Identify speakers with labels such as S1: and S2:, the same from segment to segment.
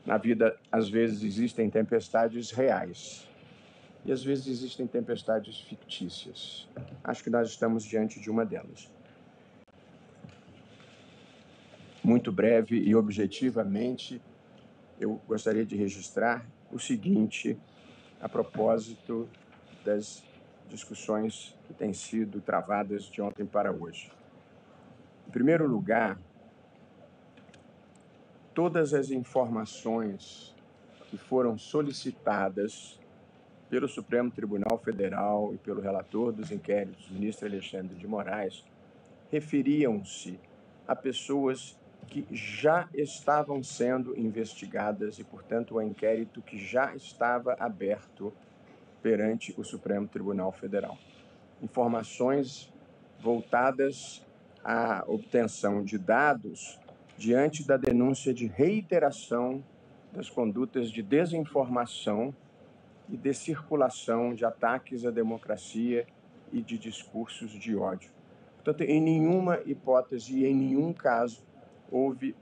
S1: Na vida, às vezes, existem tempestades reais e, às vezes, existem tempestades fictícias. Acho que nós estamos diante de uma delas. Muito breve e objetivamente, eu gostaria de registrar o seguinte a propósito das discussões que têm sido travadas de ontem para hoje. Em primeiro lugar, todas as informações que foram solicitadas pelo Supremo Tribunal Federal e pelo relator dos inquéritos, ministro Alexandre de Moraes, referiam-se a pessoas que já estavam sendo investigadas e, portanto, o inquérito que já estava aberto perante o Supremo Tribunal Federal. Informações voltadas à obtenção de dados diante da denúncia de reiteração das condutas de desinformação e de circulação de ataques à democracia e de discursos de ódio. Portanto, em nenhuma hipótese e em nenhum caso houve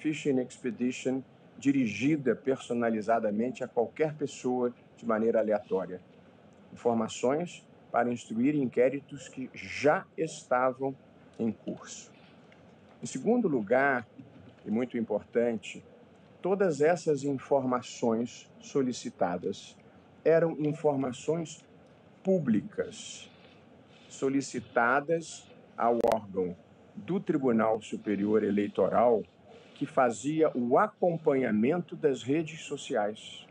S1: fishing expedition dirigida personalizadamente a qualquer pessoa de maneira aleatória. Informações para instruir inquéritos que já estavam em curso. Em segundo lugar, e muito importante, todas essas informações solicitadas eram informações públicas, solicitadas ao órgão do Tribunal Superior Eleitoral, que fazia o acompanhamento das redes sociais.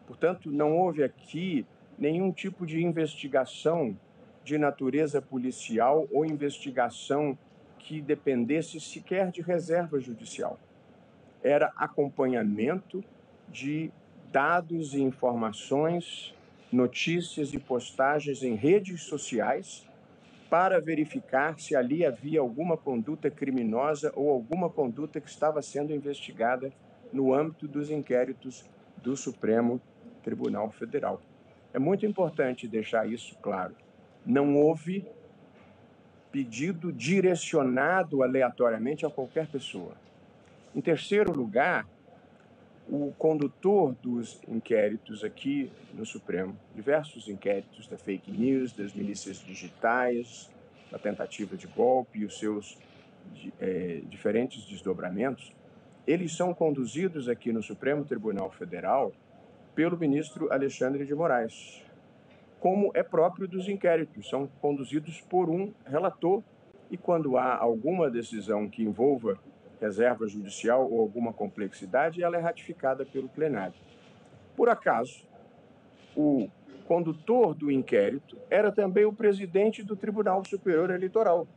S1: Portanto, não houve aqui nenhum tipo de investigação de natureza policial ou investigação que dependesse sequer de reserva judicial. Era acompanhamento de dados e informações, notícias e postagens em redes sociais para verificar se ali havia alguma conduta criminosa ou alguma conduta que estava sendo investigada no âmbito dos inquéritos do Supremo Tribunal Federal. É muito importante deixar isso claro. Não houve pedido direcionado aleatoriamente a qualquer pessoa. Em terceiro lugar, o condutor dos inquéritos aqui no Supremo, diversos inquéritos da fake news, das milícias digitais, da tentativa de golpe e os seus diferentes desdobramentos, eles são conduzidos aqui no Supremo Tribunal Federal pelo ministro Alexandre de Moraes, como é próprio dos inquéritos, são conduzidos por um relator e quando há alguma decisão que envolva reserva judicial ou alguma complexidade, ela é ratificada pelo plenário. Por acaso, o condutor do inquérito era também o presidente do Tribunal Superior Eleitoral.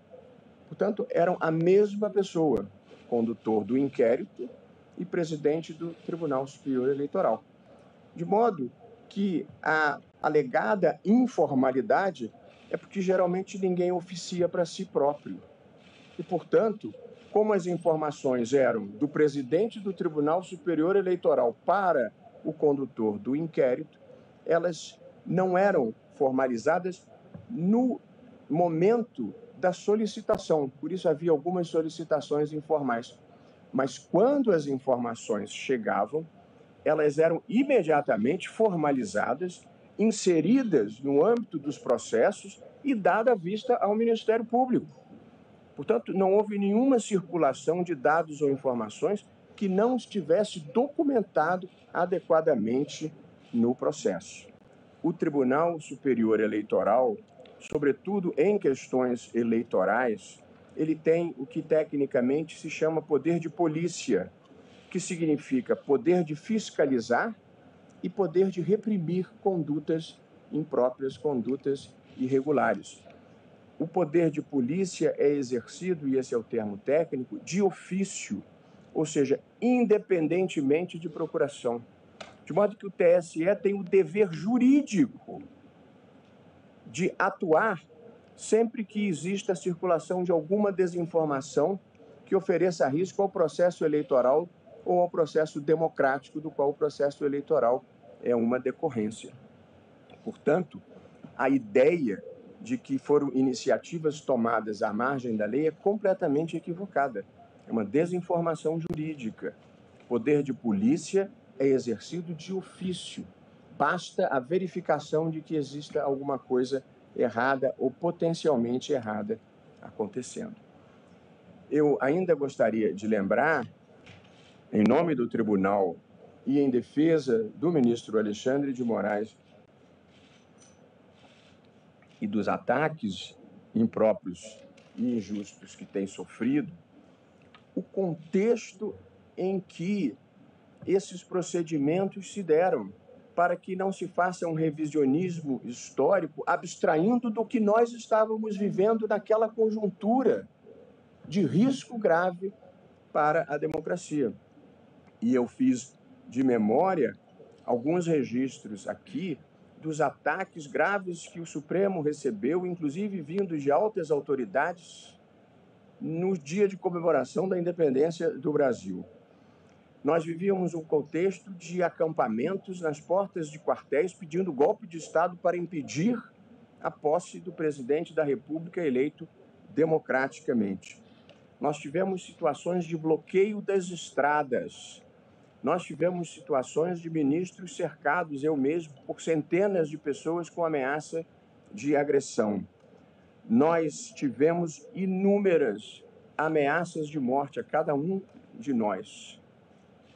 S1: Portanto, eram a mesma pessoa, condutor do inquérito e presidente do Tribunal Superior Eleitoral. De modo que a alegada informalidade é porque geralmente ninguém oficia para si próprio. E, portanto, como as informações eram do presidente do Tribunal Superior Eleitoral para o condutor do inquérito, elas não eram formalizadas no momento da solicitação. Por isso havia algumas solicitações informais. Mas quando as informações chegavam, elas eram imediatamente formalizadas, inseridas no âmbito dos processos e dada vista ao Ministério Público. Portanto, não houve nenhuma circulação de dados ou informações que não estivesse documentado adequadamente no processo. O Tribunal Superior Eleitoral, sobretudo em questões eleitorais, ele tem o que tecnicamente se chama poder de polícia, que significa poder de fiscalizar e poder de reprimir condutas impróprias, condutas irregulares. O poder de polícia é exercido, e esse é o termo técnico, de ofício, ou seja, independentemente de procuração. De modo que o TSE tem o dever jurídico de atuar sempre que exista a circulação de alguma desinformação que ofereça risco ao processo eleitoral ou ao processo democrático do qual o processo eleitoral é uma decorrência. Portanto, a ideia de que foram iniciativas tomadas à margem da lei é completamente equivocada. É uma desinformação jurídica. Poder de polícia é exercido de ofício. Basta a verificação de que exista alguma coisa errada ou potencialmente errada acontecendo. Eu ainda gostaria de lembrar, em nome do Tribunal e em defesa do ministro Alexandre de Moraes e dos ataques impróprios e injustos que tem sofrido, o contexto em que esses procedimentos se deram, para que não se faça um revisionismo histórico abstraindo do que nós estávamos vivendo naquela conjuntura de risco grave para a democracia. E eu fiz de memória alguns registros aqui dos ataques graves que o Supremo recebeu, inclusive vindos de altas autoridades, no dia de comemoração da independência do Brasil. Nós vivíamos um contexto de acampamentos nas portas de quartéis pedindo golpe de Estado para impedir a posse do presidente da República eleito democraticamente. Nós tivemos situações de bloqueio das estradas. Nós tivemos situações de ministros cercados, eu mesmo, por centenas de pessoas com ameaça de agressão. Nós tivemos inúmeras ameaças de morte a cada um de nós.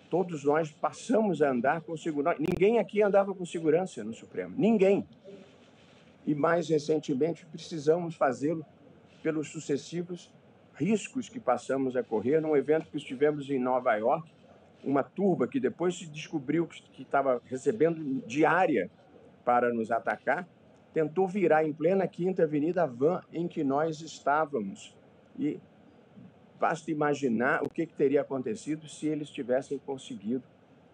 S1: Todos nós passamos a andar com segurança. Ninguém aqui andava com segurança no Supremo. Ninguém. E mais recentemente precisamos fazê-lo pelos sucessivos riscos que passamos a correr num evento que estivemos em Nova York, uma turba que depois se descobriu que estava recebendo diária para nos atacar, tentou virar em plena Quinta Avenida a van em que nós estávamos. E basta imaginar o que teria acontecido se eles tivessem conseguido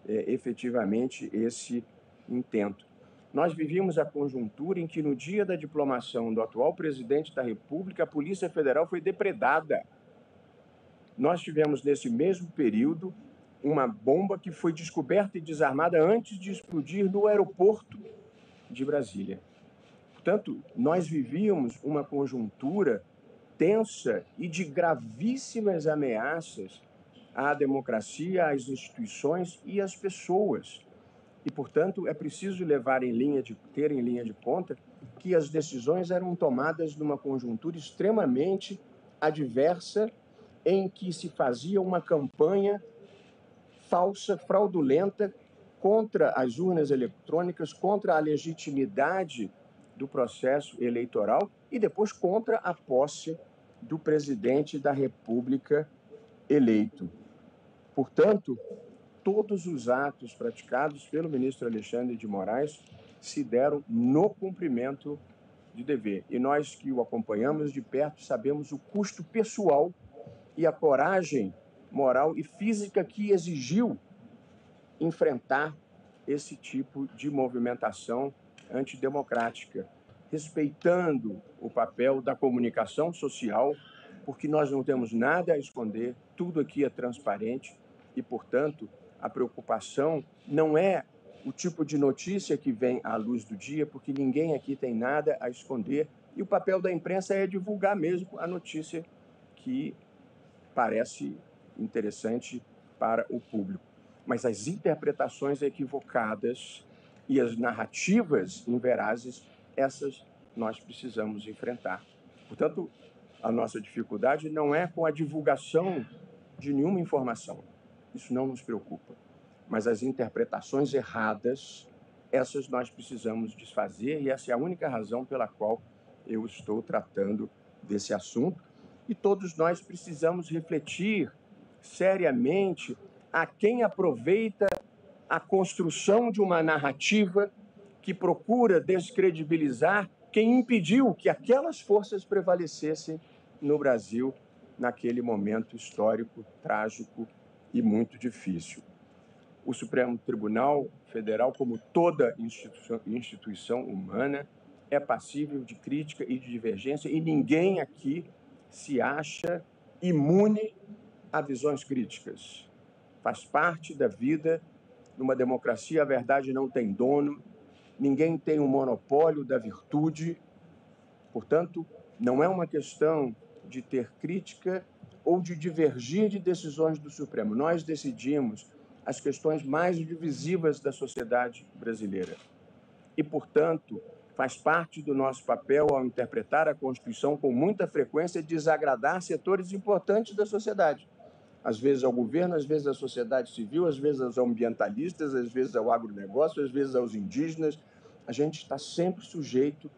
S1: efetivamente esse intento. Nós vivíamos a conjuntura em que, no dia da diplomação do atual presidente da República, a Polícia Federal foi depredada. Nós tivemos, nesse mesmo período, uma bomba que foi descoberta e desarmada antes de explodir no aeroporto de Brasília. Portanto, nós vivíamos uma conjuntura tensa e de gravíssimas ameaças à democracia, às instituições e às pessoas. E, portanto, é preciso ter em linha de conta que as decisões eram tomadas numa conjuntura extremamente adversa, em que se fazia uma campanha falsa, fraudulenta, contra as urnas eletrônicas, contra a legitimidade do processo eleitoral e depois contra a posse do presidente da República eleito. Portanto, todos os atos praticados pelo ministro Alexandre de Moraes se deram no cumprimento de dever. E nós que o acompanhamos de perto sabemos o custo pessoal e a coragem moral e física que exigiu enfrentar esse tipo de movimentação antidemocrática, respeitando o papel da comunicação social, porque nós não temos nada a esconder, tudo aqui é transparente e, portanto, a preocupação não é o tipo de notícia que vem à luz do dia, porque ninguém aqui tem nada a esconder, e o papel da imprensa é divulgar mesmo a notícia que parece interessante para o público. Mas as interpretações equivocadas e as narrativas inverazes, essas nós precisamos enfrentar. Portanto, a nossa dificuldade não é com a divulgação de nenhuma informação. Isso não nos preocupa. Mas as interpretações erradas, essas nós precisamos desfazer, e essa é a única razão pela qual eu estou tratando desse assunto. E todos nós precisamos refletir seriamente a quem aproveita a construção de uma narrativa que procura descredibilizar quem impediu que aquelas forças prevalecessem no Brasil naquele momento histórico, trágico e muito difícil. O Supremo Tribunal Federal, como toda instituição humana, é passível de crítica e de divergência, e ninguém aqui se acha imune a visões críticas. Faz parte da vida. Numa democracia, a verdade não tem dono, ninguém tem o monopólio da virtude. Portanto, não é uma questão de ter crítica ou de divergir de decisões do Supremo. Nós decidimos as questões mais divisivas da sociedade brasileira. E, portanto, faz parte do nosso papel, ao interpretar a Constituição, com muita frequência, desagradar setores importantes da sociedade. Às vezes ao governo, às vezes à sociedade civil, às vezes aos ambientalistas, às vezes ao agronegócio, às vezes aos indígenas. A gente está sempre sujeito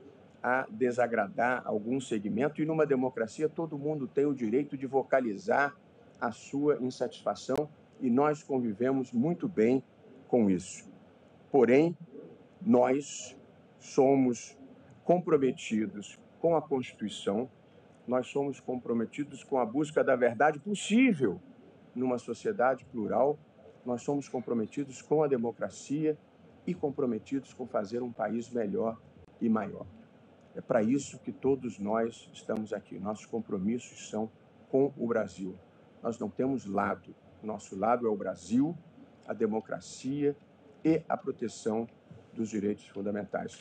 S1: a desagradar algum segmento, e numa democracia todo mundo tem o direito de vocalizar a sua insatisfação, e nós convivemos muito bem com isso. Porém, nós somos comprometidos com a Constituição, nós somos comprometidos com a busca da verdade possível numa sociedade plural, nós somos comprometidos com a democracia e comprometidos com fazer um país melhor e maior. É para isso que todos nós estamos aqui. Nossos compromissos são com o Brasil. Nós não temos lado. Nosso lado é o Brasil, a democracia e a proteção dos direitos fundamentais.